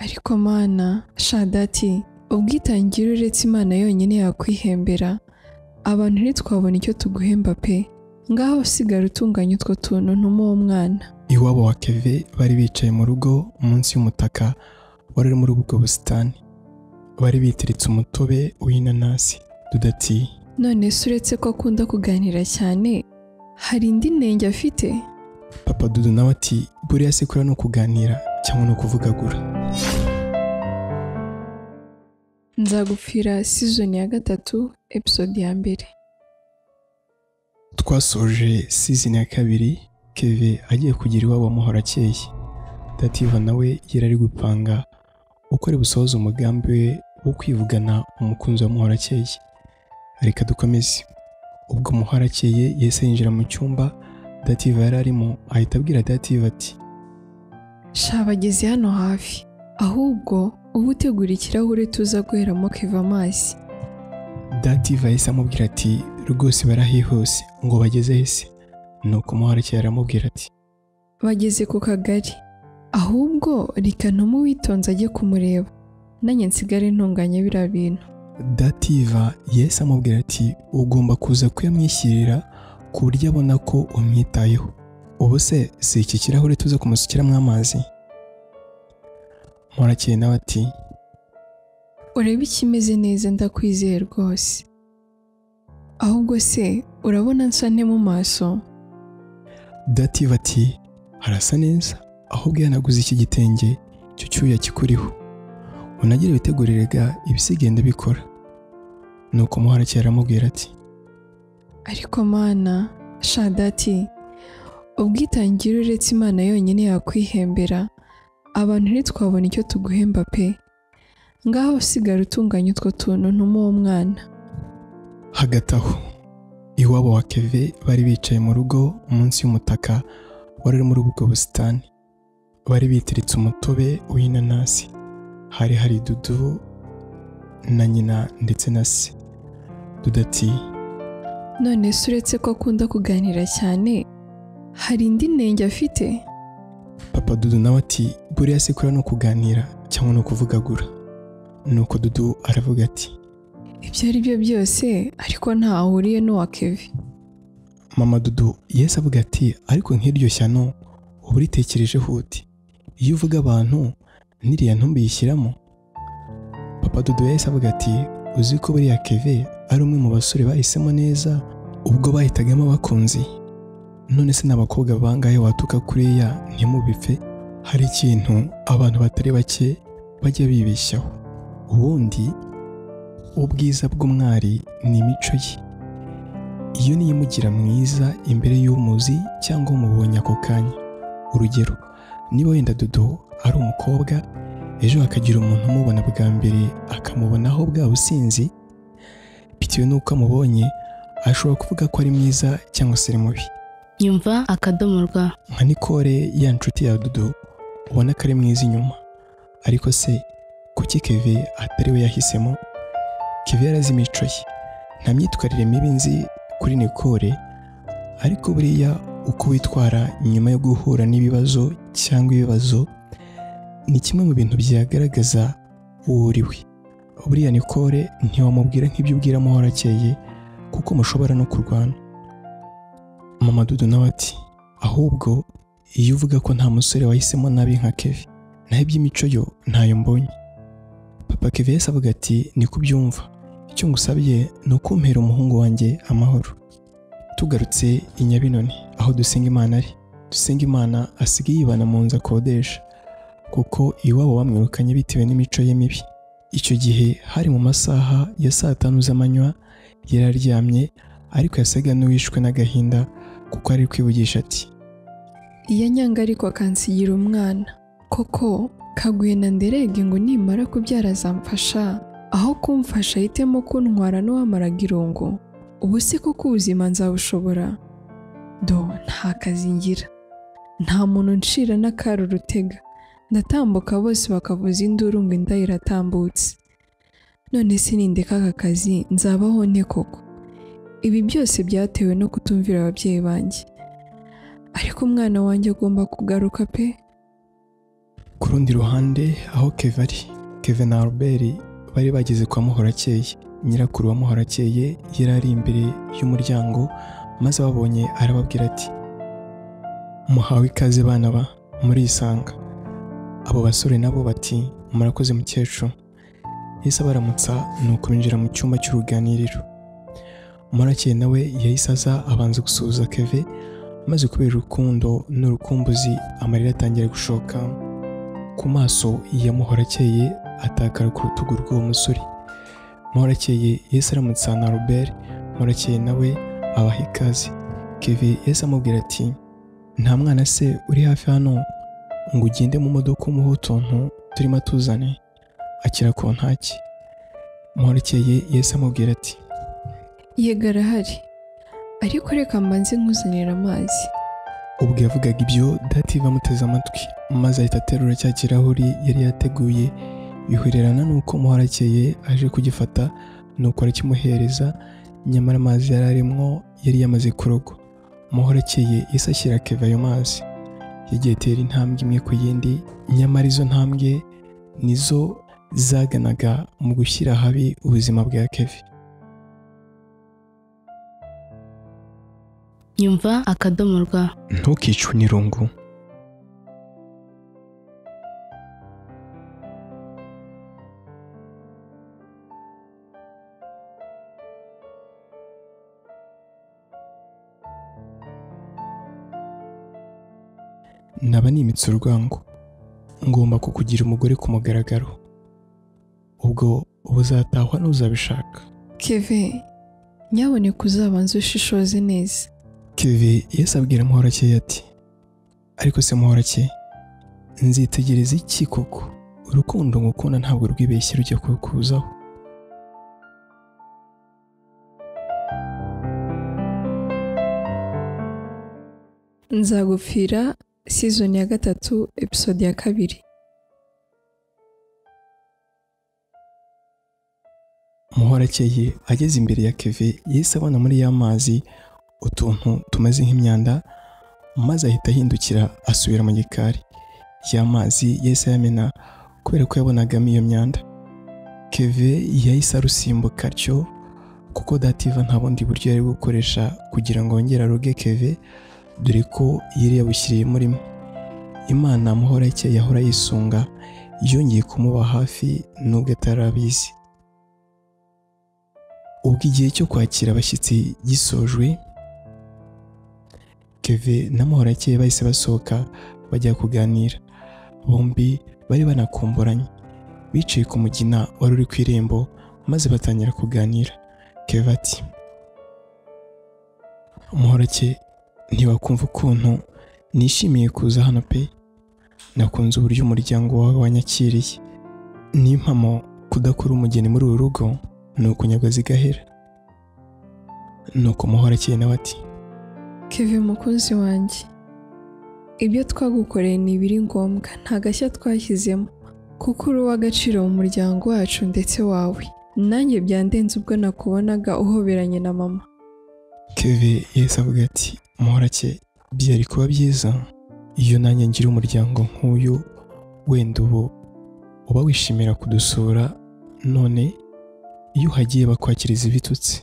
Ariko mana shadati ubwitangire uretse Imana yonyine yakwihembera abantu ntitwabona icyo tuguhemba pe ngaho sigara utunganya utwo tuntu ntuma uwo mwana. Iwabo wa Keve bari bicaye mu rugo munsi y'umutaka wari muri ubwo busitani, bari bitiritse umutobe w'inanasi. Dudati none se uretse ko akunda kuganira cyane hari indi ntenge afite? Papa Dudu nawe ati buriya se kura no kuganira cyangwa no kuvugagura. Nzagupfira season ya 3 episode ya 1. Twasoje season ya 2 Keve agiye kugira iwabo Muhorakeye. Dativa nawe yari gupanga uko ari busohoza umugambi we wo kwivugana umukunzi wa Muhorakeye. Reka dukomeze. Ubwo Muhorakeye yese yinjira mu cyumba Dativa yari arimo, ahita abwira Dativa ati shabageze hano hafi ahubwo ubu utegura ikirahure tuza guheramo Keve amazi. Dativa yese amubwira ati rwose barahihuse ngo bageze hese. Nuko Muhorakeye aramubwira ati bageze ku kagari ahubwo reka ntumu witonze ajye kumureba nanjye nsigare ntunganya biriya bintu. Dativa yese amubwira ati ugomba kuza kuyamwishyirira ku buryo abona ko umwitayeho. Ubu se si iki kirahure tuza kumusukiramo amazi? Muhorakeye nawe ati urebe ikimeze neza ndakwizeye rwose, ahubwo se urabona nsa nte mu maso? Dativa ati harasa neza, ahubwo yanaguze iki gitenge cyo cyuya kikuriho, unagire witeguriraga ibisigenda bikora. Nuko Muhorakeye aramubwira ati ariko mana shadati ubwitangire uretse Imana yonyine yakwihembera abantu ntitwabona icyo tuguhemba pe ngaho sigara utunganya utwo tuntu ntuma uwo mwana. Hagati aho iwabo wa Keve bari bicaye mu rugo munsi y'umutaka wari muri ubwo busitani, bari bitiritse umutobe w'inanasi. Hari Dudu na nyina ndetse na se. Dudati none se uretse ko akunda kuganira cyane hari indi ntenge afite? Papa Dudu nawe ati buriya se kura no kuganira cyangwa no kuvugagura. Nuko Dudu aravuga ati ibyo ari byo byose ariko nta ahuriye n'uwa Keve. Mama Dudu yese avuga ati ariko nk'iryo shyano uba uritekerejeho uti iyo uvuga abantu niriya ntumbi yishyiramo? Papa Dudu yese avuga ati uzi ko buriya Keve ari umwe mu basore bahisemo neza ubwo bahitagamo abakunzi. None se n'abakobwa bangahe watuka kuriya ntimubipfe? Hari ikintu abantu batari bake bajya bibeshyaho, ubundi ubwiza bw'umwari ni imico ye. Iyo niyo imugira mwiza imbere y'umuzi cyangwa umubonye ako kanya. Urugero, niba wenda Dudu ari umukobwa ejo hakagira umuntu umubona bwa mbere akamubonaho bwa businzi, bitewe n'uko amubonye ashobora kuvuga ko ari mwiza cyangwa se ari mubi. Nyumva akadomorwa nka Nicole ya nshuti ya Dudu ubona ko ari mwiza inyuma, ariko se kuki Keve atari we yahisemo? Keve yarazi imico ye, nta myitwarire mibi nzi kuri Nicole, ariko buriya uko witwara nyuma yo guhura n'ibibazo cyangwa ibibazo ni kimwe mu bintu byagaragaza uwo uriwe. Buriya Nicole ntiwamubwira nk'ibyo ubwira Muhorakeye kuko mushobora no kurwana. Mama Dudu nawe ati ahubwo iyo uvuga ko nta musore wahisemo nabi nka Keve, naho iby'imico yo ntayo mbonye. Papa Keve yese avuga ati ni kubyumva, icyo ngusabye ni ukumpera umuhungu wanjye amahoro. Tugarutse i Nyabinoni aho Dusengimana ari, Dusengimana asigaye yibana mu nzu akodesha kuko iwabo bamwirukanye bitewe n'imico ye mibi. Icyo gihe hari mu masaha ya 5 z'amanywa, yararyamye ariko yasaga n'uwishwe n'agahinda kuko ari kwivugisha ati iya nyanga ariko akansigira umwana koko kaguye na nderege ngo nimara kubyara azamfasha aho kumfasha ahitemo kuntwara n'uwamaraga irungu. Ubu se koko ubuzima nzabushobora? Nta kazi ngira, nta muntu ncira n'akari urutega, ndatambuka bose bakavuza induru ngo inda iratambutse. None se nindeka aka kazi nzabaho nte koko? Ibi byose byatewe no kutumvira ababyeyi banjye, ariko umwana wanjye agomba kugaruka pe. Ku rundi ruhande aho Kevin na Albert bari bageze kwa Muhorakeye. Nyirakuru wa Muhorakeye yari ari imbere y'umuryango maze ababonye arababwira ati muhawe ikaze bana ba murisanga. Abo basore nabo bati murakoze mukecuru. Yahise abaramutsa nuko binjira mu cyumba cy'uruganiriro. Muhorakeye nawe yahise aza abanza gusuhuza Kevin maze kubera urukundo n'urukumbuzi amarira atangira gushoka ku maso ya Muhorakeye atakara ku rutugu rw'uwo musore. Muhorakeye yahise aramutsa na Albert. Muhorakeye nawe abaha ikaze. Kevin yahise amubwira ati nta mwana se uri hafi hano ngo ugende mu modoka umuhe utuntu turimo tuzane akira kontaki. Muhorakeye yahise amubwira ati yego arahari ariko reka mbanze nkuzanira amazi. Ubwo yavugaga ibyo Dative amuteze amatwi maze ahita aterura cya kirahuri yari yateguye bihurerana nuko Muhorakeye aje kugifata nuko arakimuhereza, nyamara amazi yari arimo yari yamaze kurogwa. Muhorakeye yahise ashyira Kevin ayo mazi. Yagiye atera intambwe imwe ku yindi, nyamara izo ntambwe nizo zaganaga mu gushyira habi ubuzima bwa Kevin. Nyumva akadomorwa. Ntukicwe n'irungu. Naba nimitse urwango, ngomba kukugira umugore ku mugaragaro, ubwo uzatahwa n'uzabishaka. Kevin, nyaboneka uzabanza ushishoze neza. Kevin yahise abwira Muhorakeye ati ariko se Muhorakeye, nzitegereza iki koko? Urukundo ngukunda ntabwo rwibeshye rujya kukuzaho. Nzagupfira season ya 3 episode ya 2. Muhorakeye ageze imbere ya Kevin yahise abona muri ya mazi utuntu tumeze nk'imyanda maze ahita ahindukira asubira mu gikari. Ya mazi yahise yamena kubera ko yabonagamo iyo myanda. Kevin yahise arusimbuka atyo kuko Dative nta bundi buryo yari gukoresha kugira ngo yongere aroge Kevin, dore ko yari yabushyiriye murimo. Imana Muhorakeye yahora yisunga yongeye kumuba hafi nubwo atarabizi. Ubwo igihe cyo kwakira abashyitsi gisojwe, Kevin na Muhorakeye bahise basohoka bajya kuganira. Bombi bari banakumburanye, bicaye ku mugina wari uri ku irembo maze batangira kuganira. Kevin ati Muhorakeye, ntiwakumva ukuntu nishimiye kuza hano pe. Nakunze uburyo umuryango wawe wanyakiriye. Nimpamo kudakora umugeni muri uru rugo nuko nyagwa zigahera. Nuko Muhorakeye nawe ati Kevin mukunzi wanjye, ibyo twagukoreye ni ibiri ngombwa, nta gashya twashyizemo kuko uri uw'agaciro mu muryango wacu ndetse wawe. Nanjye byandenze ubwo nakubonaga uhoberanye na mama. Kevin yahise avuga ati Muhorakeye, byari kuba byiza iyo nanjye ngira umuryango nk'uyu, wenda ubu uba wishimira kudusura, none iyo uhagiye bakwakiriza ibitutsi.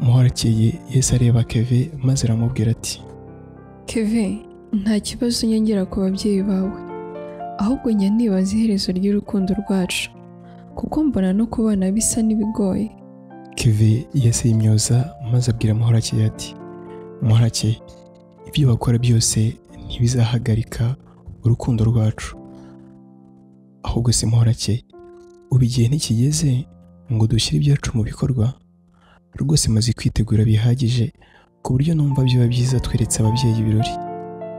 Muhorakeye yahise areba Kevin maze aramubwira ati Kevin, nta kibazo nyongera ku babyeyi bawe, ahubwo njya nibaza iherezo ry'urukundo rwacu kuko mbona no kubana bisa n'ibigoye. Kevin yahise yimyoza maze abwira Muhorakeye ati Muhorakeye, ibyo bakora byose ntibizahagarika urukundo rwacu. Ahubwo se Muhorakeye, ubu igihe ntikigeze ngo dushyire ibyacu mu bikorwa? Rwose maze kwitegura bihagije ku buryo numva byaba byiza tweretse ababyeyi ibirori.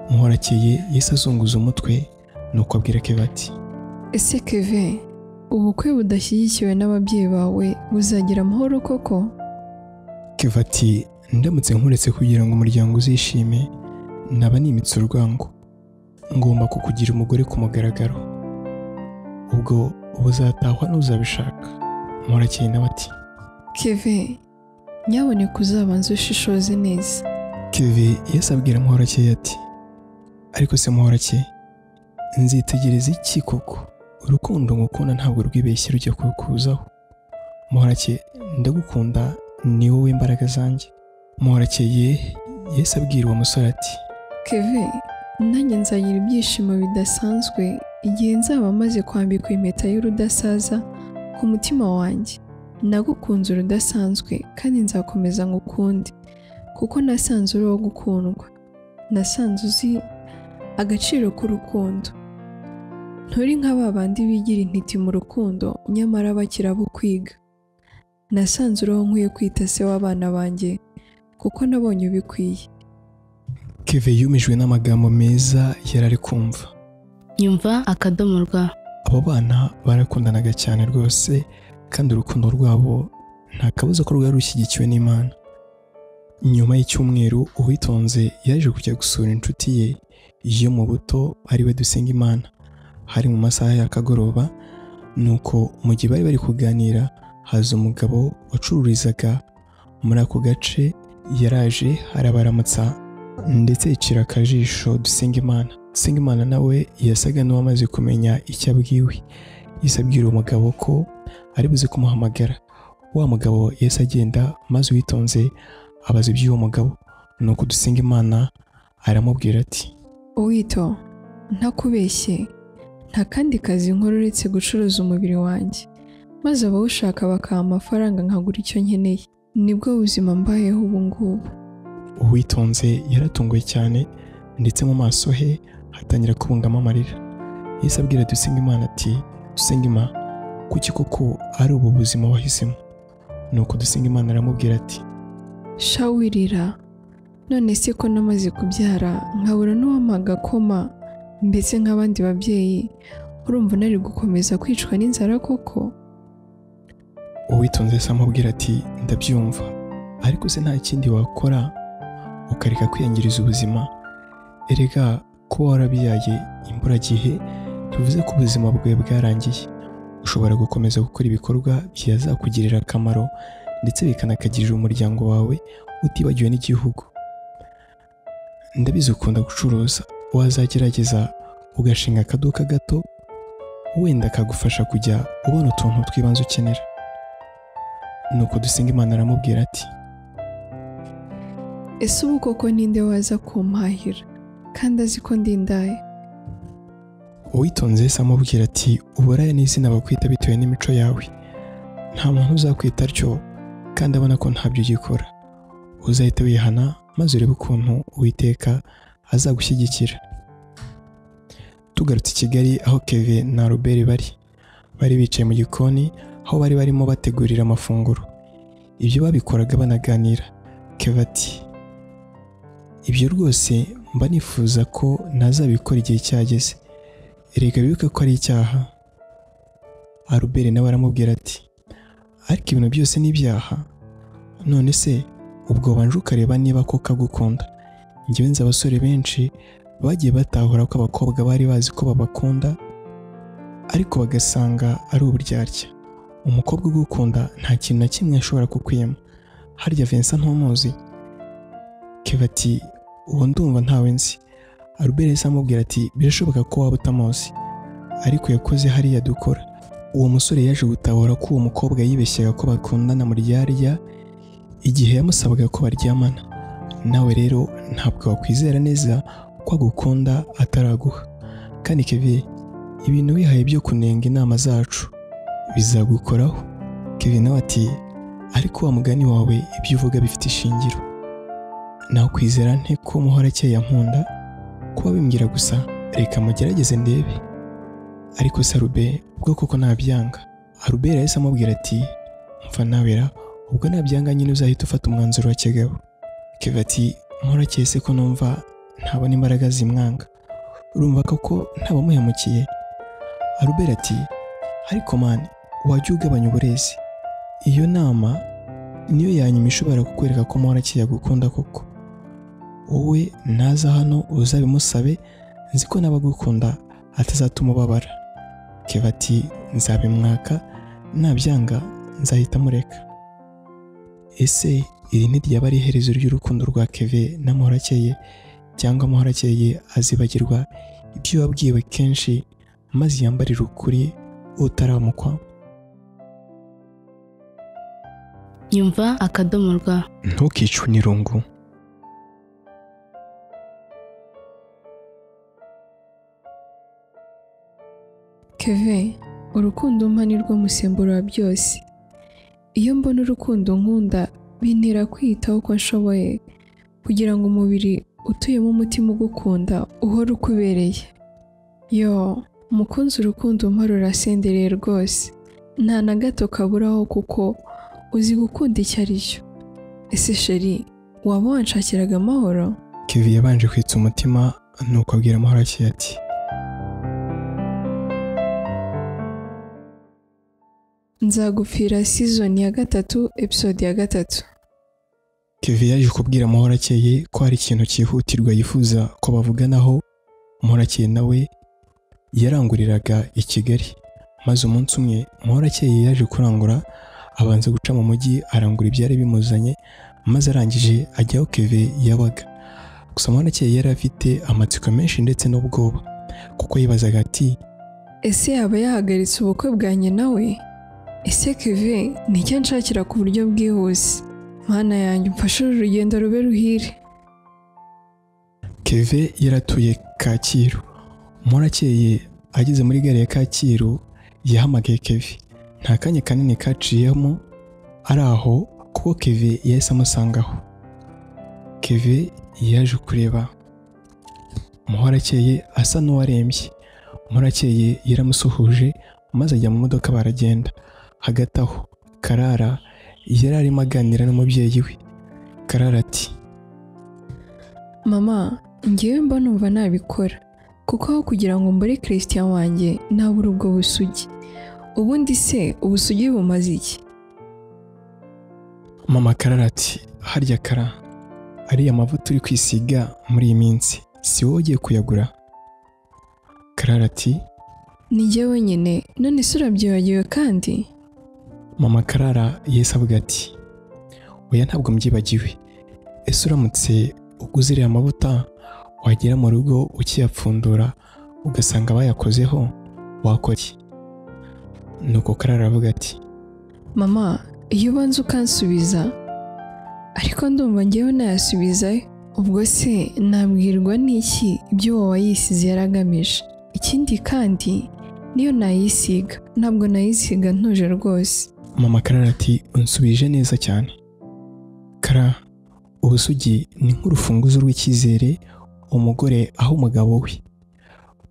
Muhorakeye yahise azunguza umutwe nuko abwira Kevin ati ese Kevin, ubukwe budashyigikiwe n'ababyeyi bawe buzagira amahoro koko? Kevin ati ndamutse nkuretse kugira ngo umuryango uzishime, naba nimitse urwango. Ngomba kukugira umugore ku mugaragaro, ubwo uzatahwa n'uzabishaka. Muhorakeye nawe ati Kevin, nyaboneka uzabanza ushishoze neza. Kevin yahise abwira Muhorakeye ati ariko se Muhorakeye, nzitegereza iki koko? Urukundo ngukunda ntabwo rwibeshye rujya kukuzaho. Muhorakeye ndagukunda, ni wowe mbaraga zanjye. Muhorakeye Yesu abwira uwo musore ati, Keve, nanjye nzagira ibyishimo bidasanzwe igihe nzaba maze kwambikwa impeta y'urudasaza ku mutima wanjye. Nagukunze urudasanzwe kandi nzakomeza ngukunde, kuko nasanze uri uwo gukundwa. Nasanze uzi agaciro k'urukundo. Nturi nka ba bandi bigira intiti mu rukundo nyamara bakiri abo kwiga. Nasanze uri uwo nkwiye kwita se w'abana banjye, kuko nabonye ubikwiye. Keve yumijwe n'amagambo meza yari ari kumva. Nyumva akadomo rwa. Abo bana barakundanaga cyane rwose, kandi urukundo rwabo nta kabuza ko rwari rushyigikiwe n'Imana. Nyuma y'icyumweru Uwitonze yaje kujya gusura inshuti ye yo mu buto ariwe Dusengimana. Hari mu masaha y'akagoroba, nuko mu gihe bari kuganira haza umugabo wacururizaga muri ako gace. Yaraje arabaramutsa ndetse yicira akajisho Dusengimana. Dusengimana nawe yasaga n'uwamaze kumenya icyo abwiwe. Yahise abwira umugabo ko ari buze kumuhamagara. Wa mugabo yahise agenda, maze Uwitonze abaza iby'uwo mugabo. Nuko Dusengimana aramubwira ati, Uwito, ntakubeshye, nta kandi kazi nkora uretse gucuruza umubiri wanjye, maze abawushaka bakaha amafaranga nkagura icyo nkeneye. Nibwo buzima mbayeho ubu ngubu. Uwitonze yaratunguwe cyane, ndetse mu maso he hatangira kubungamo amarira. Yahise abwira Dusengimana ati, Dusengima, kuki koko ari ubu buzima wahisemo? Nuko Dusengimana aramubwira ati, sha wirira, none se ko namaze kubyara nkabura n'uwampa agakoma mbese nk'abandi babyeyi, urumva nari gukomeza kwicwa n'inzara koko? Uwitonze amubwira ati, ndabyumva, ariko se nta kindi wakora ukareka kwiyangiriza ubuzima? Erega kuba warabyaye imburagihe bivuze ko ubuzima bwawe bwarangiye. Ushobora gukomeza gukora ibikorwa byazakugirira akamaro ndetse bikanakagirira umuryango wawe, utibagiwe n'igihugu. Ndabizi ukunda gucuruza, wazagerageza ugashinga akaduka gato, wenda kagufasha kujya ubona utuntu tw'ibanze ukenera. Nuko Dusengimana aramubwira ati, ese ubu koko ninde waza kumpahira kandi azi ko ndi indaya? Uwitonze amubwira ati, uburaya ni izina bakwita bitewe n'imico yawe. Nta muntu uzakwita atyo kandi abona ko ntabyo ugikora. Uzahita wihana maze urebe ukuntu Uwiteka azagushyigikira. Tugarutse i Kigali aho Keve na Robert bari bicaye mu gikoni, aho bari barimo bategurira amafunguro. Ibyo babikoraga banaganira. Keve ati, ibyo rwose mba nifuza ko nazabikora igihe cyageze. Erega bibuke ko ari icyaha. Robert nawe aramubwira ati, ariko ibintu byose ni ibyaha. None se ubwo banje ukareba niba ko kagukunda. Njyewe nzi abasore benshi bagiye batahura ko abakobwa bari bazi ko babakunda, ariko bagasanga ari uburyarya. Umukobwa ugukunda nta kintu na kimwe ashobora kukwima. Harya Vincent ntumuzi? Keve ati, uwo ndumva ntawe nzi. Robert amubwira ati, birashoboka ko waba utamuzi, ariko yakoze hariya dukora. Uwo musore yaje gutahura ko uwo mukobwa yibeshyaga ko bakundana mu ryarya igihe yamusabaga ko baryamana. Nawe rero ntabwo wakwizera neza ko agukunda ataraguha. Kandi Keve, ibintu wihaye byo kunenga inama zacu bizagukoraho. Keve nawe ati, ariko wa mugani wawe ibyo uvuga bifite ishingiro. Nawe kwizera nte ko Muhorakeye yankunda? Kuba bimbwira gusa, reka mugerageze ndebe. Ariko se Robert, ubwo koko nabyanga? Robert yahise amubwira ati, mva nawera, ubwo nabyanga nyine uzahita ufata umwanzuro wa kigabo. Keve ati, Muhorakeye se ko numva ntabona imbaraga zimwanga, urumva ko ntabamuhemukiye? Robert ati, ariko mani, wajya ugabanya uburezi. Iyo nama niyo yanyuma ishobora kukwereka ko Muhorakeye agukunda koko. Wowe naza hano uzabimusabe, nzi ko n'abagukunda atazatuma ubabara. Keve ati, nzabimwaka, nabyanga nzahita mureka. Ese iri ntiryaba ari iherezo ry'urukundo rwa Keve na Muhorakeye, cyangwa Muhorakeye azibagirwa ibyo wabwiwe kenshi maze yambarire ukuri utaramukwa. Nyumva akadomo rwa. Ntukicwe n'irungu. Keve, urukundo umpa ni rwo musemburo wa byose. Iyo mbona urukundo nkunda bintera kwiyitaho uko nshoboye kugira ngo umubiri utuyemo umutima ugukunda uhore ukubereye. Yo, mukunzi, urukundo umpa rurasendereye rwose, nta na gato kaburaho kuko uzi gukunda icyo ari cyo. Ese sheri, waba wanshakiraga amahoro? Kevin yabanje kwitsa umutima nuko abwira Muhorakeye ati, nzagupfira season ya 3 episode ya 3. Kevin yaje kubwira Muhorakeye ko hari ikintu cyihutirwa yifuza ko bavuganaho. Muhorakeye nawe yaranguriraga i Kigali, maze umunsi umwe Muhorakeye yaje kurangura, abanza guca mu mujyi arangura ibyari bimuzanye, maze arangije ajyaho Kevin yabaga. Gusa Muhorakeye yari afite amatsiko menshi ndetse n'ubwoba kuko yibazaga ati, ese yaba yahagaritse ubukwe bwanjye nawe? Ese Kevin ni icyo nshakira ku buryo bwihuse? Mana yanjye, umfashe urugendo rube ruhire. Kevin yaratuye Kacyiru. Muhorakeye ageze muri gare ya Kacyiru yahamagaye Kevin. Nta kanya kanini kaciyemo ari aho kuko Kevin yahise amusangaho. Kevin yaje kureba Muhorakeye asa n'uwarembye. Muhorakeye yaramusuhuje maze ajya mu modoka baragenda. Hagati aho Karara yari arimo aganira n'umubyeyi we. Karara ati, mama, ngewe mba numva nabikora kuko aho kugira ngo mbure Christian wanjye nabura ubwo busugi. Ubundi se ubusugi bumaze iki? Mama Karara ati, harya Kara, ariya mavuta uri kwisiga muri iyi minsi si wowe ugiye kuyagura? Karara ati, ni jyewe nyine, none se urabyibagiwe kandi? Mama Karara yahise avuga ati, oya ntabwo mbyibagiwe. Ese uramutse uguze iriya mavuta wagera mu rugo ukiyapfundura ugasanga bayakozeho wakora iki? Nuko Karara avuga ati, mama, iyo ubanza ukansubiza, ariko ndumva ngewe nayasubizayo. Ubwo se nabwirwa n'iki ibyo wowe wayisize yaragamije? Ikindi kandi niyo nayisiga ntabwo nayisiga ntuje rwose. Mama Karara ati, unsubije neza cyane. Kara, ubusugi ni nk'urufunguzo rw'icyizere umugore aho umugabo we,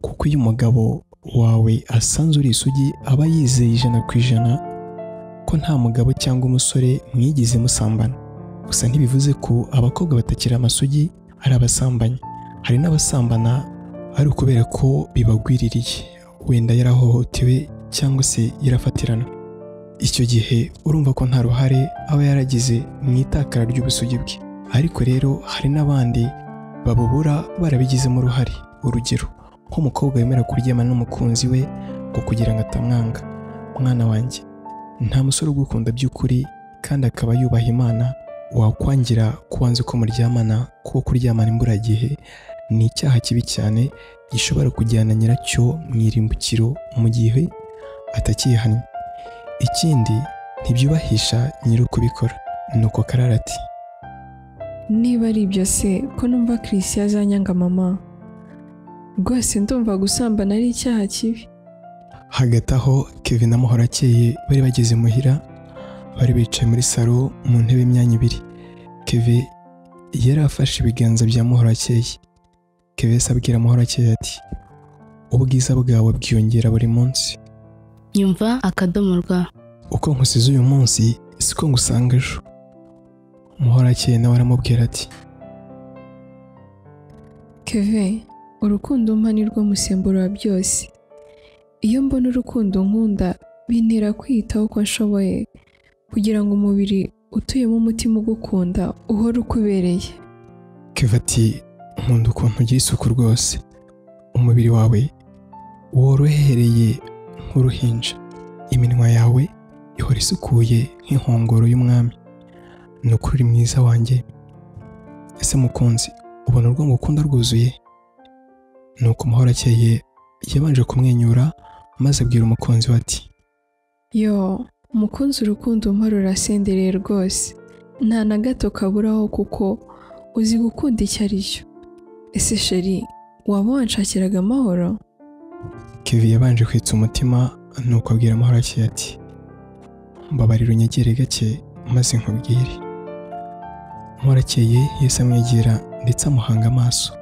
kuko iyo umugabo wawe asanze uri isugi aba yizeye 100% ko nta mugabo cyangwa umusore mwigize musambana. Gusa ntibivuze ko abakobwa batakira amasugi ari abasambanyi. Hari n'abasambana ari ukubera ko bibagwiririye, wenda yarahohotewe cyangwa se yarafatirana. Icyo gihe urumva ko nta ruhare aba yaragize mu itakara ry'ubusugi bwe. Ariko rero hari n'abandi babubura barabigizemo uruhare. Urugero, nk'umukobwa wemera kuryamana n'umukunzi we ngo kugira ngo atamwanga. Mwana wanjye, nta musore ugukunda by'ukuri kandi akaba yubaha Imana wakwangira kubanza ko muryamana, kuko kuryamana imburagihe ni icyaha kibi cyane gishobora kujyana nyiracyo mu irimbukiro mu gihe atakihannye. Ikindi ntibyubahisha nyiri ukubikora. Nuko Karara ati, niba ari ibyo se ko numva Christian azanyanga mama, rwose ndumva gusambana ari icyaha kibi. Hagati aho Kevin na Muhorakeye bari bageze muhira, bari bicaye muri salo mu ntebe imyanya ibiri. Kevin yari afashe ibiganza bya Muhorakeye. Kevin abwira Muhorakeye ati, ubwiza bwawe bwiyongera buri munsi. Nyumva akadomo rwa. Uko nkusize uyu munsi siko ngusanga ejo. Muhorakeye nawe aramubwira ati, Kevin, urukundo umpa ni rwo musemburo wa byose. Iyo mbona urukundo nkunda bintera kwiyitaho uko nshoboye kugira ngo umubiri utuyemo umutima ugukunda uhore ukubereye. Kevin ati, nkunda ukuntu ugira isuku rwose. Umubiri wawe worohereye nk'uruhinja, iminwa yawe ihora isukuye nk'inkongoro y'umwami. Ni ukuri mwiza wanjye. Ese mukunzi, ubona urwo ngukunda rwuzuye? nuko Muhorakeye yabanje kumwenyura maze abwira umukunzi we ati yo umukunzi urukundo umpa rurasendereye rwose nta na gato kaburaho kuko uzi gukunda icyo ari cyo. Ese sheri waba wanshakiraga amahoro? Kevin yabanje kwitsa umutima nuko abwira Muhorakeye ati mbabarira unyegere gake maze nkubwire. Muhorakeye yahise amwegera ndetse amuhanga amaso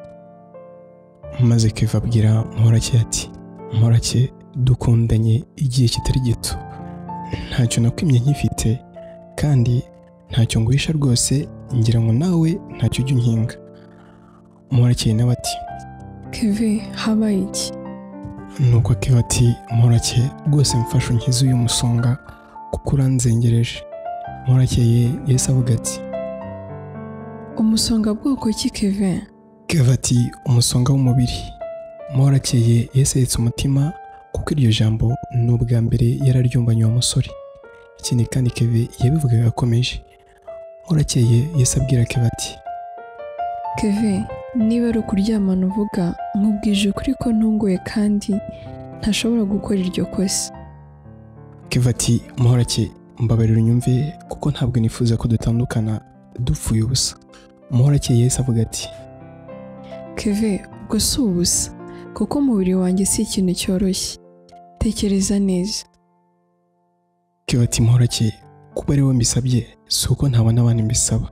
maze Kevin abwira Muhorakeye ati Muhorakeye dukundanye igihe kitari gito ntacyo nakwimye nkifite kandi ntacyo nguhisha rwose ngira ngo nawe ntacyo ujya unkinga. Muhorakeye nawe ati Kevin habaye iki? nuko Kevin ati Muhorakeye rwose mfashe unkize uyu musonga kuko uranzengereje. Muhorakeye yahise avuga ati umusonga bwoko ki Kevin? Kevin ati umusonga w'umubiri. Muhorakeye yahise yitsa umutima kuko iryo jambo ni ubwa mbere yararyumvanye uwo musore. Ikindi kandi Kevin yabivugaga akomeje. Muhorakeye yahise abwira Kevin ati Kevin niba ari ukuryamana uvuga nkubwije ukuri ko ntunguye kandi ntashobora gukora iryo kosa. Kevin ati Muhorakeye mbabarira unyumve kuko ntabwo nifuza ko dutandukana dupfuye ubusa. Muhorakeye yahise avuga ati Kevin ubwo si ubusa kuko umubiri wanjye si ikintu cyoroshye, tekereza neza. Kevin ati Muhorakeye kuba ari wowe mbisabye si uko ntabona abandi mbisaba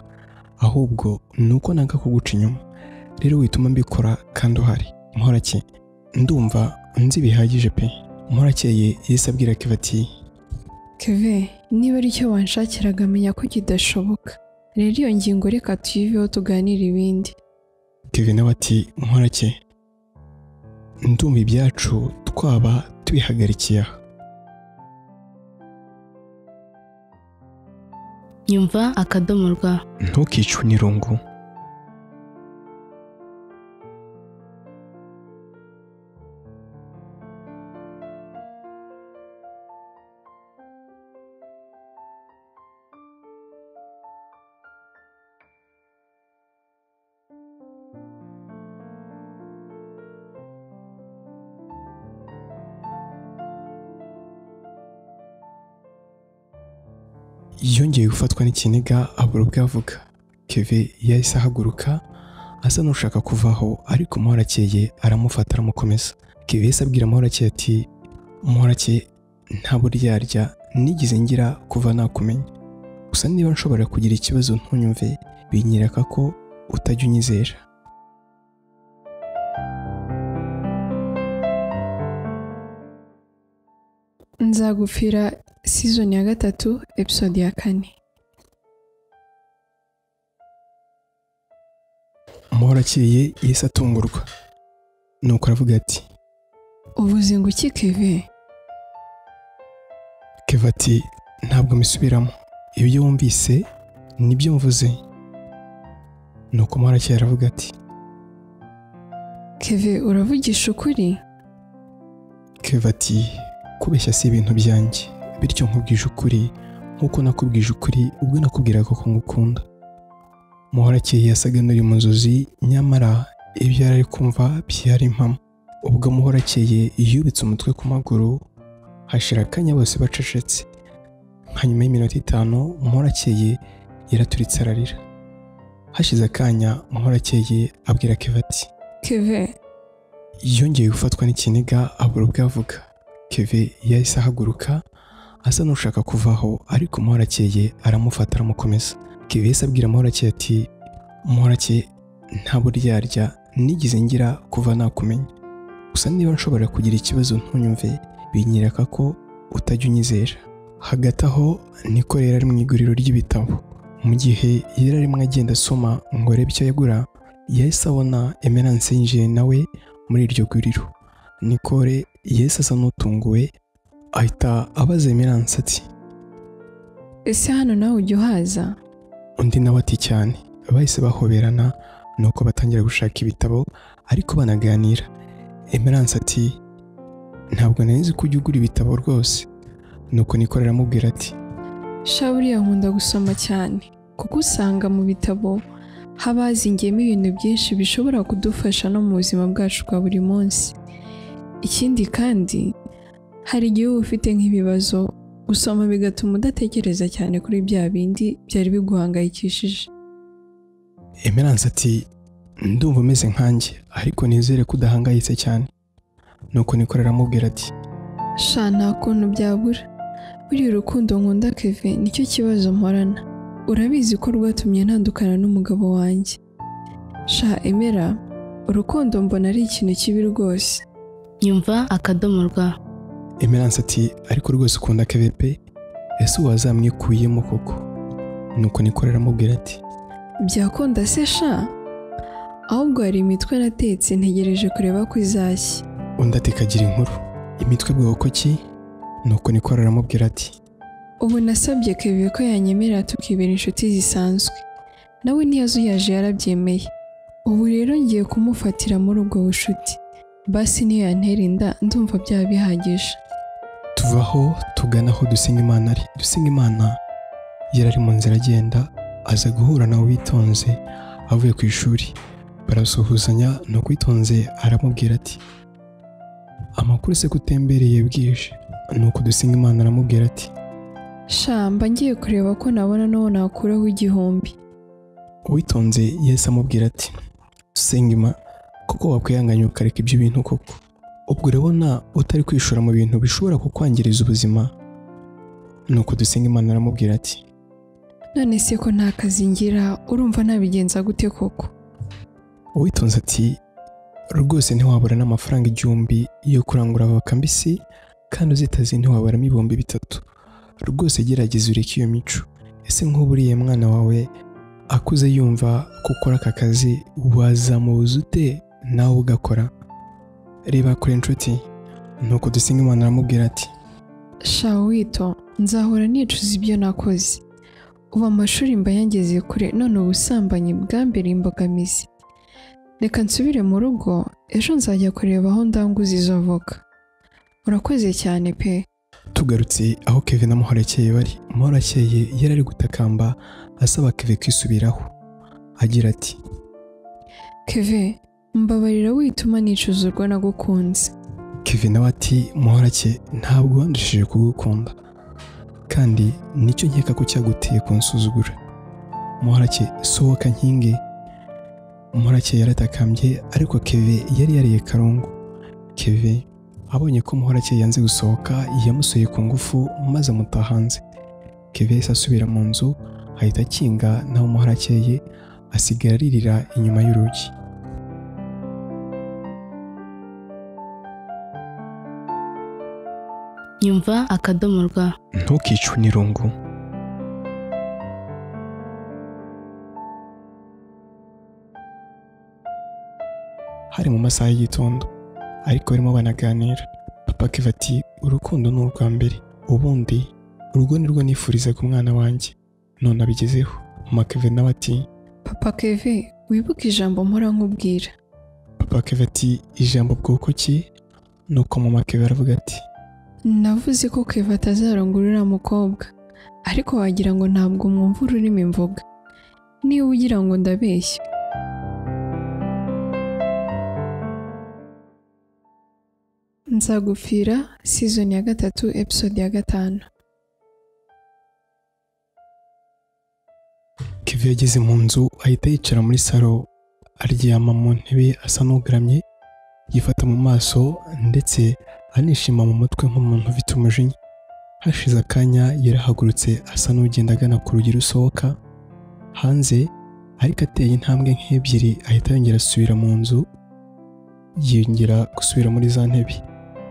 ahubwo ni uko nanga kuguca inyuma, rero wituma mbikora kandi uhari. Muhorakeye ndumva nzi bihagije pe. Muhorakeye yahise abwira Kevin ati Kevin niba ari cyo wanshakiraga menya ko kidashoboka, rero iyo ngingo reka tuyiveho tuganire ibindi. Kevin nawe ati Muhorakeye ndumva ibyacu twaba tubihagarikiye aha. nyumva akadomo rwa. Ntukicwe n'irungu. Yongeye gufatwa n'ikiniga abura ubwo avuga. Kevin yahise ahaguruka asa n'ushaka kuvaho ariko Muhorakeye aramufata aramukomeza. Kevin yahise abwira Muhorakeye ati Muhorakeye nta buryarya nigeze ngira kuva nakumenya, gusa niba nshobora kugira ikibazo ntunyumve binyereka ko utajya unyizera. Nzagupfira season ya 3 episode ya 4. Muhorakeye yahise atungurwa nuko aravuga ati uvuze ngo iki Kevin? Kevin ati ntabwo mbisubiramo, ibyo wumvise nibyo mvuze. Nuko Muhorakeye aravuga ati Kevin uravugisha ukuri? Kevin ati kubeshya si ibintu byanjye, bityo nkubwije ukuri nkuko nakubwije ukuri ubwo nakubwiraga ko ngukunda. Muhorakeye yasaga n'uri mu nzozi nyamara ibyo yari kumva byari impamo. Ubwo Muhorakeye yubitse umutwe ku maguru hashira akanya bose bacecetse. Nka nyuma y'iminota 5 Muhorakeye yaraturitse ararira. Hashize akanya Muhorakeye abwira Kevin ati Kevin yongeye gufatwa n'ikiniga abura ubwo avuga. Kevin yahise ahaguruka asa n'ushaka kuvaho ariko Muhorakeye aramufata aramukomeza. Kevin yahise abwira Muhorakeye ati Muhorakeye nta buryarya nigeze ngira kuva nakumenya, gusa niba nshobora kugira ikibazo ntunyumve binyereka ko utajya unyizera. Hagati aho niko rero ari mu iguriro ry'ibitabo. Mu gihe yari arimo agenda asoma ngo arebe icyo yagura, yahise abona Emerance yinjiye nawe muri iryo guriro. Nicole yahise asa n'utunguwe ahita abaza Emerance ati ese hano nawe ujya uhaza? Undi nawe ati cyane. Bahise bahoberana nuko batangira gushaka ibitabo ariko banaganira. Emerance ati ntabwo nari ko ujya ugura ibitabo rwose. Nuko Nicole aramubwira ati sha buriya nkunda gusoma cyane kuko usanga mu bitabo haba hazingiyemo ibintu byinshi bishobora kudufasha no mu buzima bwacu bwa buri munsi. Ikindi kandi hari igihe uba ufite nk'ibibazo, gusoma bigatuma udatekereza cyane kuri bya bindi byari biguhangayikishije. Emerance ati ndumva umeze nkanjye ariko nizere ko udahangayitse cyane. Nuko Nicole aramubwira ati sha nta kuntu byabura, buriya urukundo nkunda Kevin nicyo kibazo mporana. Urabizi ko rwatumye ntandukana n'umugabo wanjye. Sha Emera, urukundo mbona ari ikintu kibi rwose. Nyumva akadomo rwa. Emerance ati ariko rwose ukunda Kevin pe, ese wazamwikuyemo koko? Nuko Nicole aramubwira ati byakunda se sha, ahubwo hari imitwe natetse ntegereje kureba ko izashya. Undi ati kagira inkuru, imitwe bwoko ki? Nuko Nicole aramubwira ati ubu nasabye Kevin ko yanyemerera tukibera inshuti zisanzwe, nawe ntiyazuyaje yarabyemeye. Ubu rero ngiye kumufatira muri ubwo bushuti, basi niyo yantera inda ndumva byaba bihagije. tuvaho tugana aho Dusingimana ari. Dusingimana yari ari mu nzira agenda, aza guhura nawe Witonze avuye ku ishuri. Barasuhuzanya, nuko Witonze aramubwira ati amakuru se kutembereye bwije? Nuko Dusingimana aramubwira ati sha mba ngiye kureba ko nabona n'uwo nakuraho 1000. Witonze yese amubwira ati Dusingima, kuko wakwihanganya ukareka ibyo bintu koko? Ubwo urabona utari kwishora mu bintu bishobora kukwangiriza ubuzima? Nuko Dusingimana aramubwira ati none se ko nta kazi ngira urumva nabigenza gute koko? Witonze ati rwose ntiwabura n'amafaranga 1000 yo kurangura avoka mbisi, kandi uzitazi ntiwaburamo 3,000. Rwose gerageza ureke iyo mico. Ese nk'uburiye mwana wawe akuze yumva gukora aka kazi, wazamubuza ute nawe ugakora? Reba kure inshuti. Nuko Dusingimana aramubwira ati sha Wito, nzahora nicuza ibyo nakoze. Ubu amashuri mba yangeze kure, none ubusambanyi bwambere imbogamizi. Reka nsubire mu rugo, ejo nzajya kureba aho ndanguza izo avoka. Urakoze cyane pe. Tugarutse aho Kevin na Muhorakeye bari. Muhorakeye yari ari gutakamba asaba Kevin kwisubiraho, agira ati Kevin, mbabarira wituma nicuza urwo nagukunze. Kevin nawe ati Muhorakeye, ntabwo wandishije kugukunda, kandi nicyo nkeka ko cyaguteye kunsuzugura. Muhorakeye, sohoka nkinge. Muhorakeye yaratakambye, ariko Kevin yari yariye karungu. Kevin abonye ko Muhorakeye yanze gusohoka, yamusoye ku ngufu maze amutaha hanze. Kevin yahise asubira mu nzu, ahita akinga, naho Muhorakeye asigara aririra inyuma y'urugi. Nyumva akadomo rwa. Ntukicwe n'irungu. Hari mu masaha y'igitondo, ariko barimo banaganira. Papa Kevin ati urukundo ni urwa mbere, ubundi urwo nirwo nifurizaga umwana wanjye, none abigezeho. Mama Kevin nawe ati Papa Kevin, wibuke ijambo mpora nkubwira. Papa Kevin ati ijambo bwoko ki? Nuko Mama Kevin aravuga ati navuze ko Kevin atazarongora uriya mukobwa, ariko wagira ngo ntabwo mwumva ururimi mvuga. Niba ugira ngo ndabeshya. Nzagupfira season ya 3 episode ya 5. Kevin yageze mu nzu, ahita yicara muri salo, aryama mu ntebe asa n'ugaramye, yifata mu maso ndetse anishima mu mutwe nk'umuntu ufite umujinya. Hashize akanya yarahagurutse asa n'ugenda agana ku rugi rusohoka hanze, ariko ateye intambwe nk'ebyiri ahita yongera asubira mu nzu, yongera gusubira muri za ntebe.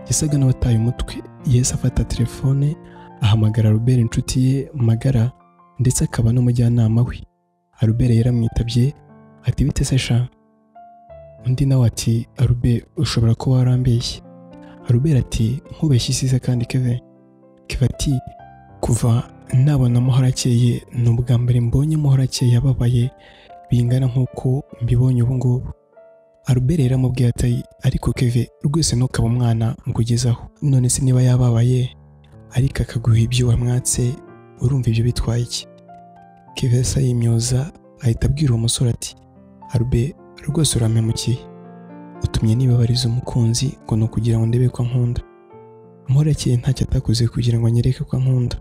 Yasaga n'abataye umutwe, yahise afata telefone ahamagara Albert inshuti ye magara, ndetse akaba n'umujyanama we. Albert yaramwitabye ati bite se sha? Undi nawe ati Albert, ushobora kuba warambeshye. Albert ati nkubeshye isize kandi Kevin. Kevin ati kuva nabona Muhorakeye ni ubwa mbere mbonye Muhorakeye yababaye bingana nk'uko mbibonye ubu ngubu. Albert yaramubwiye ati ariko Kevin, rwose ntukaba umwana ngo ugezaho. None se niba yababaye ariko akaguha ibyo wamwatse, urumva ibyo bitwaye iki? Kevin asa yimyoza ahita abwira uwo musore ati Albert rwose urampemukiye, utumye nibabariza umukunzi ngo ni ukugira ngo ndebe ko ankunda. Muhorakeye ntacyo atakoze kugira ngo anyereke ko ankunda.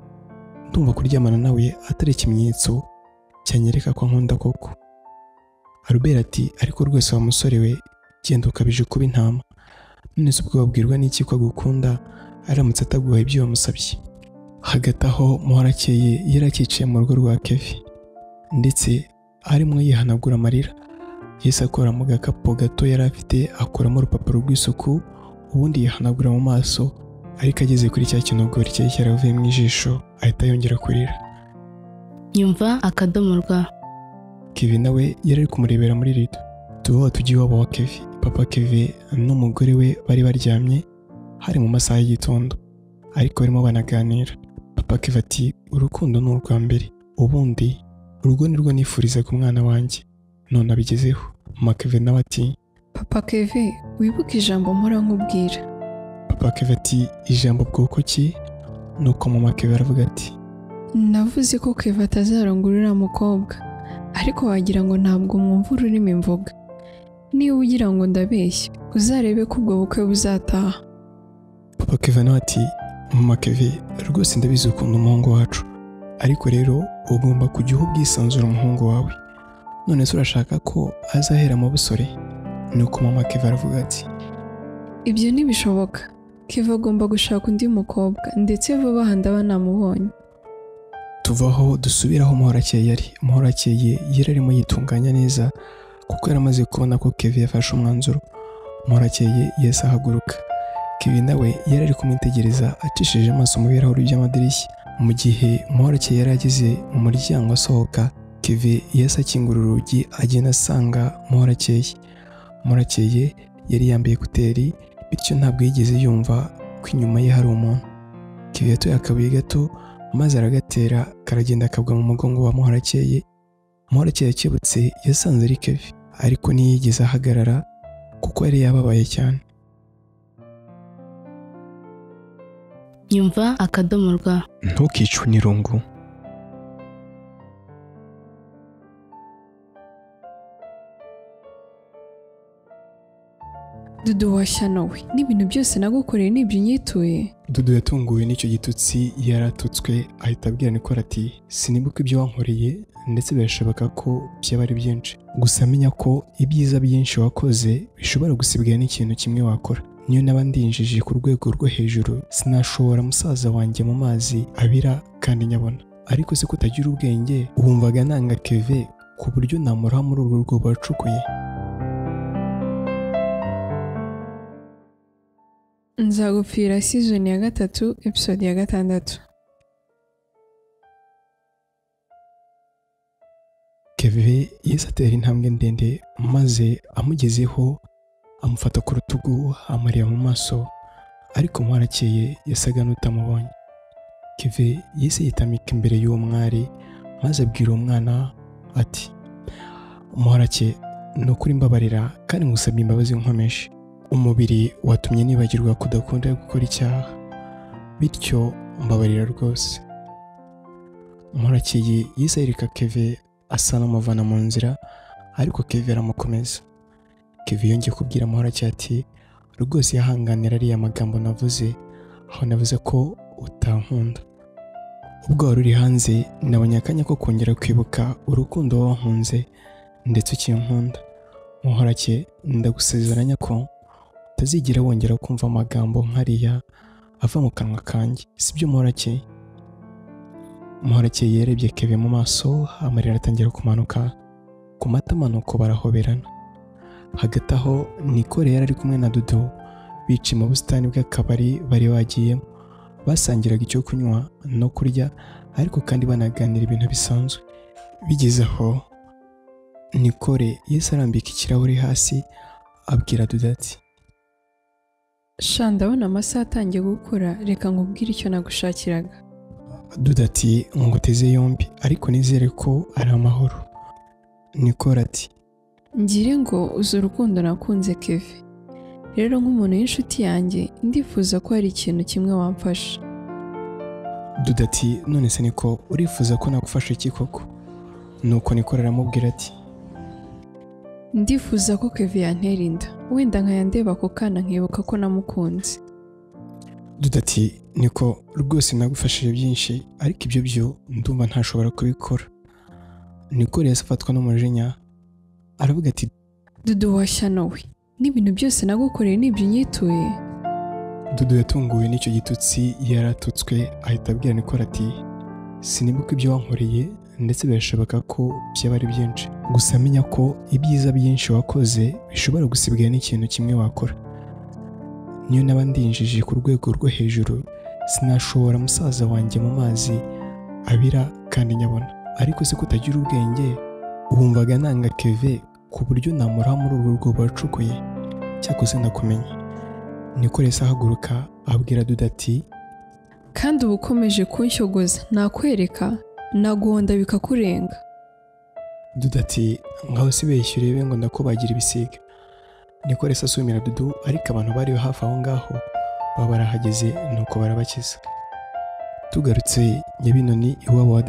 Ndumva kuryamana nawe atari ikimenyetso cyanyereka ko ankunda koko. Albert ati ariko rwose wa musore we genda ukabije kuba intama, none se ubwo wabwirwa n'iki ko agukunda aramutse ataguhaye ibyo wamusabye. Hagati aho Muhorakeye yarakicaye mu rugo rwa Kevin ndetse arimo yihanagura amarira. Yahise akora mu gakapu gato yari afite akuramo urupapuro rw'isuku, ubundi yihanagura mu maso, ariko ageze kuri cya kinogori cyari cyaravuye mu ijisho ahita yongera kurira. Nyumva akadomo rwa. Kevin nawe yari ari kumurebera muri rido. Tuba tugiye iwabo wa Kevin. Papa Kevin n'umugore we bari baryamye, hari mu masaha y'igitondo, ariko barimo banaganira. Papa Kevin ati urukundo ni urwa mbere, ubundi urugo nirwo nifurizaga umwana wanjye, none abigezeho. Mama Kevin nawe ati Papa Kevin wibuke ijambo mpora nkubwira. Papa Kevin ati ijambo bwoko ki? Nuko Mama Kevin aravuga ati navuze ko Kevin atazarongora uriya mukobwa, ariko wagira ngo ntabwo mwumva ururimi mvuga. Niba ugira ngo ndabeshya uzarebe ko ubwo bukwe buzataha. Papa Kevin nawe ati Mama Kevin rwose ndabizi ukunda umuhungu wacu, ariko rero ugomba kujya uha ubwisanzure umuhungu wawe, none se urashaka ko azahera mu busore? Nuko Mama Kevin aravuga ati ibyo ntibishoboka, Kevin agomba gushaka undi mukobwa, ndetse vuba aha ndaba namubonye. Tuvaho dusubiraho Muhorakeye yari. Muhorakeye yari arimo yitunganya neza kuko yaramaze kubona ko Kevin yafashe umwanzuro. Muhorakeye yahise ahaguruka. Kevin nawe yari ari kumwitegereza acishije amaso mu birahuri by'amadirishya. Mu gihe Muhorakeye yari ageze mu muryango asohoka, Kevin yahise akingura urugi agenda asanga Muhorakeye. Muhorakeye yari yambaye ekuteri, bityo ntabwo yigeze yumva ko inyuma ye hari umuntu. Kevin yatoye akabuye gato maze aragatera karagenda kagwa mu mugongo wa Muhorakeye. Muhorakeye akebutse yasanze ari Kevin, ariko ntiyigeze ahagarara kuko yari yababaye cyane. Nyumva akadomo rwa. Ntukicwe n'irungu. Dudu washyano we, n'ibintu byose nagukoreye n'ibyo unyituye. Dudu yatunguwe n'icyo gitutsi yaratutswe, ahita abwira Nicole ati sinibuka ibyo wankoreye, ndetse birashoboka ko byaba ari byinshi, gusa menya ko ibyiza byinshi wakoze bishobora gusibwa n'ikintu kimwe wakora. Niyo naba ndinjije ku rwego rwo hejuru sinashobora musaza wanjye mu mazi abira kandi nyabona, ariko se kutagira ubwenge wumvaga nanga Kevin ku buryo namuraho muri urwo rwobo wacukuye. Nzagupfira season ya 3 episode ya 6. Kevin yahise atera intambwe ndende maze amugezeho amufata ku rutugu amureba mu maso, ariko Muhorakeye yasaga n'utamubonye. Kevin yahise yitamika imbere y'uwo mwari maze abwira uwo mwana ati Muhorakeye ni ukuri mbabarira kandi ngusabye imbabazi nkomeje. Umubiri watumye nibagirwa kudakunda gukora icyaha, bityo mbabarira rwose. Muhorakeye yahise yereka Kevin asa n'amuvana mu nzira, ariko Kevin aramukomeza. Kevin yongeye kubwira Muhorakeye ati rwose yahanganira ariya magambo navuze, aho navuze ko utankunda. Ubwo wari uri hanze nabonye akanya ko kongera kwibuka urukundo wankunze ndetse ukinkunda. Muhorakeye ndagusezeranya ko utazigera wongera kumva amagambo nkariya ava mu kanwa kanjye, sibyo Muhorakeye? Muhorakeye yarebye Kevin mu maso, amarira atangira kumanuka ku matama, nuko barahoberana. Hagati aho Nicole yari ari kumwe na Dudu bicaye mu busitani bw'akabari bari bagiyemo, basangiraga icyo kunywa no kurya, ariko kandi banaganira ibintu bisanzwe. Bigeze aho Nicole yahise arambika ikirahure hasi abwira Dudu ati sha ndabona amasaha atangiye gukura, reka nkubwire icyo nagushakiraga. Dudu ati nguteze yombi, ariko nizere ko ari amahoro. Nicole ati ngire ngo uzi urukundo nakunze Kevin, rero nk'umuntu w'inshuti yanjye ndifuza ko hari ikintu kimwe wamfasha. Dudu ati none se Nicole urifuza ko nagufasha iki koko? nuko Nicole aramubwira ati ndifuza ko Kevin yantera inda wenda nkayandeba ako kana nkibuka ko namukunze. Dudu ati niko rwose nagufashije byinshi ariko ibyo byo ndumva ntashobora kubikora. Nicole yahise afatwa n'umujinya aravuga ati Dudu washyano we n'ibintu byose nagukoreye n'ibyo unyituye. Dudu yatunguwe n'icyo gitutsi yaratutswe ahita abwira Nicole ati sinibuka ibyo wankoreye ndetse birashoboka ko byaba ari byinshi, gusa menya ko ibyiza byinshi wakoze bishobora gusibwa n'ikintu kimwe wakora. Niyo naba ndinjije ku rwego rwo hejuru sinashobora musaza wanjye mu mazi abira kandi nyabona, ariko se kutagira ubwenge wumvaga nanga Kevin ku buryo namuraha muri urwo rwobo wacukuye? Cyakoze ndakumenya. Nicole ahaguruka abwira Dudu ati kandi uba ukomeje kunshogoza nakwereka naguhonda bikakurenga. Dudu ati ngaho sibeshye urebe ngo ndakubagira ibisiga. Nicole asumira Dudu ariko abantu bari hafi aho ngaho baba barahageze nuko barabakiza. Tugarutse Nyabinoni iwabo wa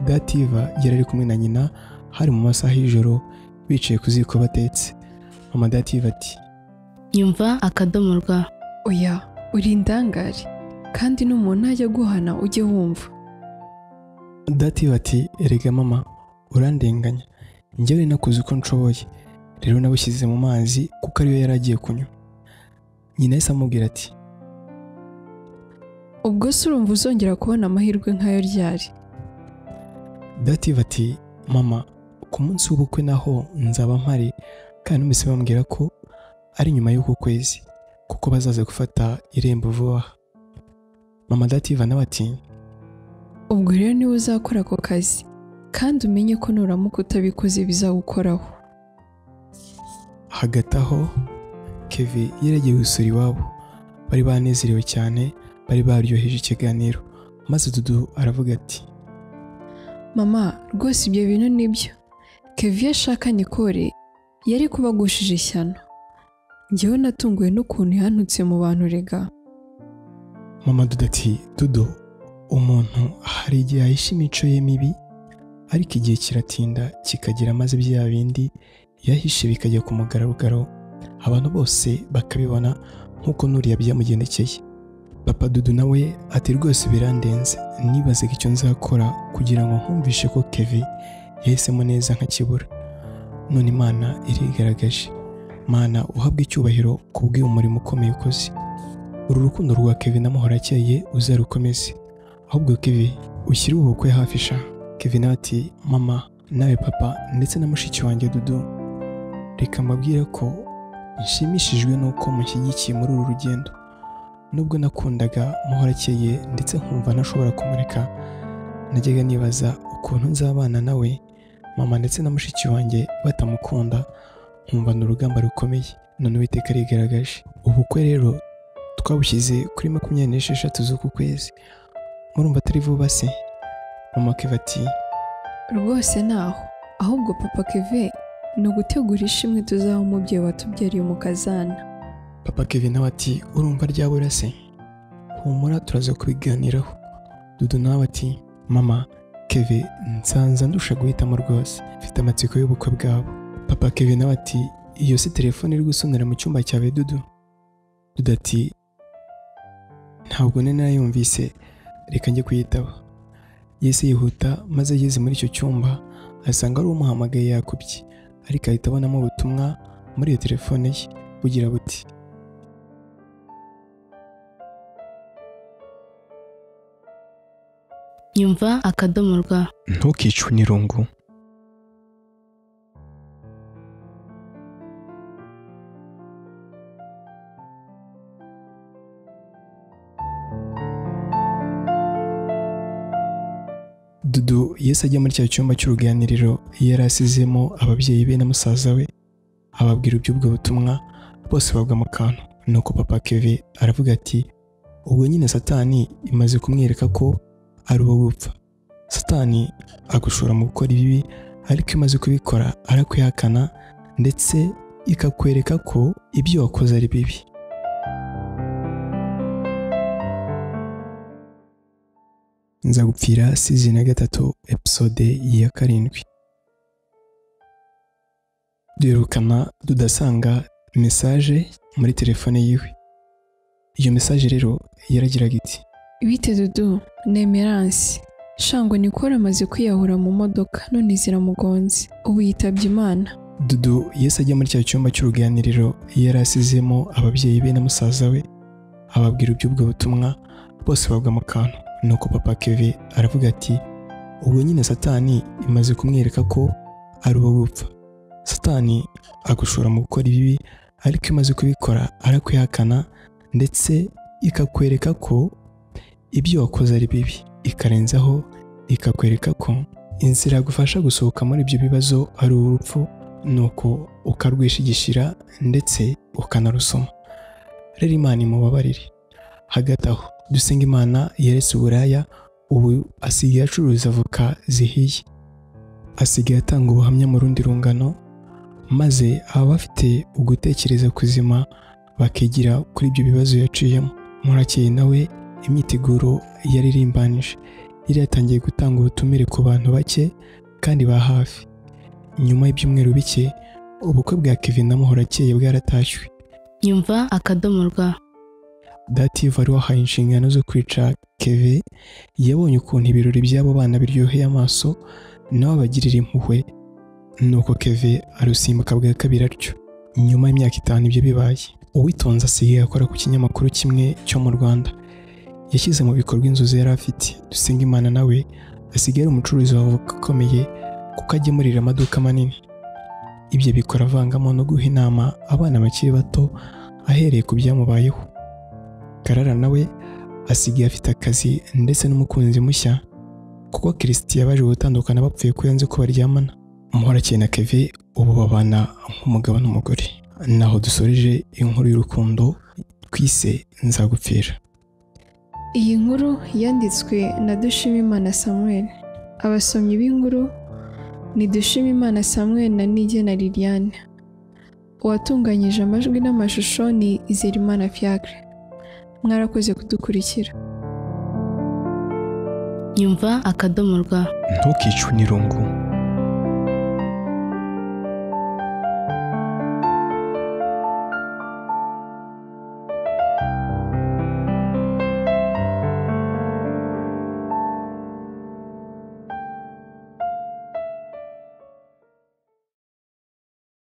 Dativa yari ari kumwe na nyina hari mu masaha y'ijoro bicaye ku ziko batetse. Mama Dativa ati nyumva akadomo rwa. Oya uri indangare kandi n'umuntu ajya guhana ujye wumva. Dativa ati erega mama urandenganya, njyewe nakuze uko nshoboye rero nabushyize mu mazi kuko ariyo yari agiye kunywa. Nyina yahise amubwira ati ubwo se urumva uzongera kubona amahirwe nk'ayo ryari? Dativa ati mama ku munsi w'ubukwe naho nzaba mpari kandi numvise bambwira ko ari nyuma y'uko kwezi kuko bazaza gufata irembo vuba. Mama Dativa nawe ati ubwo rero niwe uzakora ako kazi kandi umenye ko nuramuka utabikoze bizagukoraho. Hagati aho Kevin yaragiye gusura iwabo, bari banezerewe cyane, bari baryoheje ikiganiro, maze Dudu aravuga ati mama rwose ibyo bintu nibyo Kevin ashaka Nicole yari kubagushije ishyano. Njyewe natunguwe n'ukuntu yantutse mu bantu rega. Mama Dudu ati Dudu umuntu hari igihe ahisha imico ye mibi ariko igihe kiratinda kikagira maze bya bindi yahishe bikajya ku mugaragaro abantu bose bakabibona nk'uko nuriya byamugendekeye. Papa Dudu nawe ati rwose birandenze, nibazaga icyo nzakora kugira ngo nkumvishe ko Kevin yahisemo neza nkakibura. None Imana irigaragaje. Mana uhabwe icyubahiro ku bw'uyu murimo ukomeye ukoze. Uru rukundo rwa Kevin na Muhorakeye uzarukomeze, ahubwo Kevin ushyire ubukwe hafi sha. Kevin nawe ati mama nawe papa ndetse na mushiki wanjye Dudu reka mbabwire ko nshimishijwe n'uko mushyigikiye muri uru rugendo. Nubwo nakundaga Muhorakeye ndetse nkumva ntashobora kumureka, najyaga nibaza ukuntu nzabana nawe mama ndetse na mushiki wanjye batamukunda, nkumva ni urugamba rukomeye. None Uwiteka arigaragaje. Ubukwe rero twabushyize kuri 26 z'uku kwezi, murumva atari vuba se? Mama Kevin ati rwose naho ahubwo papa Kevin ni ugutegura ishimwe tuzaha umubyeyi watubyariye umukazana. Papa Kevin nawe ati urumva ryabura se? Humura turaza kubiganiraho. Dudu nawe ati mama Kevin nsanza ndusha guhitamo rwose, mfite amatsiko y'ubukwe bwabo. Papa Kevin nawe ati iyo si telefone iri gusonera mu cyumba cyawe Dudu? Dudu ati ntabwo narayumvise reka njye kuyitaba. Yese yihuta maze ageze muri icyo cyumba asanga ari umuhamagaye yakubye, ariko ahita abonamo ubutumwa muri iyo telefone ye bugira buti nyumva akadomo rwa. ntukicwe n'irungu. Dudu yese ajya muri cya cyumba cy'uruganiriro yari asizemo ababyeyi be na musaza we, ababwira iby'ubwo butumwa, bose bagwa mu kantu. Nuko papa Kevin aravuga ati ubwo nyine Satani imaze kumwereka ko ari uwo gupfa. Satani agushora mu gukora ibibi, ariko imaze kubikora arakwihakana ndetse ikakwereka ko ibyo wakoze ari bibi. Nzagupfira season 3 episode ya 7. Duherukana tudasanga message muri telefone yiwe. Iyo message rero yaragiraga iti: bite Dudu, ni Emerance. Shango Nikora amaze kwiyahura mu modoka none ziramugonze. Ubu yitabye Imana. Dudu yese ajya muri cya cyumba cy'uruganiriro yari asizemo ababyeyi be na musaza we, ababwira iby'ubwo butumwa, bose bagwa mu kantu. Nuko papa Kevin aravuga ati: ubwo nyine Satani imaze kumwereka ko ari uwo gupfa. Satani agushora mu gukora ibibi, ariko imaze kubikora arakwihakana ndetse ikakwereka ko ibyo wakoze ari bibi, ikarenzaho ikakwereka ko inzira gufasha gusohoka muri ibyo bibazo ari urupfu, nuko ukarwishigishira ndetse ukanarusoma. Rero Imana imubabarire. Hagati aho dusenga Imana yeretse uburaya, ubu asigaye acuruza avoka zihiye, asigaye atanga ubuhamya mu rundi rungano, maze aba bafite ugutekereza kuzima bakigira kuri ibyo bibazo yaciyemo. Murakeye nawe imyiteguro yaririmbanije, yari yatangiye gutanga ubutumire ku bantu bake kandi ba hafi. Nyuma y'ibyumweru bike ubukwe bwa Kevin na Muhorakeye bwaratashywe. Nyumva akadomorwa. Dative wari wahaye inshingano zo kwica Kevin yabonye ukuntu ibirori by'abo bana biryoheye amaso, nawe abagirira impuhwe, nuko Kevin arusimbuka bwa kabiri atyo. Nyuma y'imyaka 5 ibyo bibaye, Uwitonze asigaye akora ku kinyamakuru kimwe cyo mu Rwanda. Yashyize mu bikorwa inzozi yari afite. Dusenga Imana nawe asigaye ari umucuruzi w'avoka ukomeye kuko agemurira amaduka manini. Ibyo bikora avangamo no guha inama abana bakiri bato ahereye ku byamubayeho. Karara nawe asigaye afite akazi ndetse n'umukunzi mushya, kuko Christian yabaje gutandukana bapfuye ko yanze ko baryamana. Muhorakeye na Kevin ubu babana nk'umugabo n'umugore. Naho dusoreje inkuru y'urukundo twise Nzagupfira. Iyi nkuru yanditswe na Dushimimana Samuel. Abasomyi b'inkuru ni Dushimimana Samuel na Nigena Liliane. Uwatunganyije amajwi n'amashusho ni Izerimana Fiacre. Mwarakoze kudukurikira. Nyumva akadomorwa. Ntukicwe n'irungu.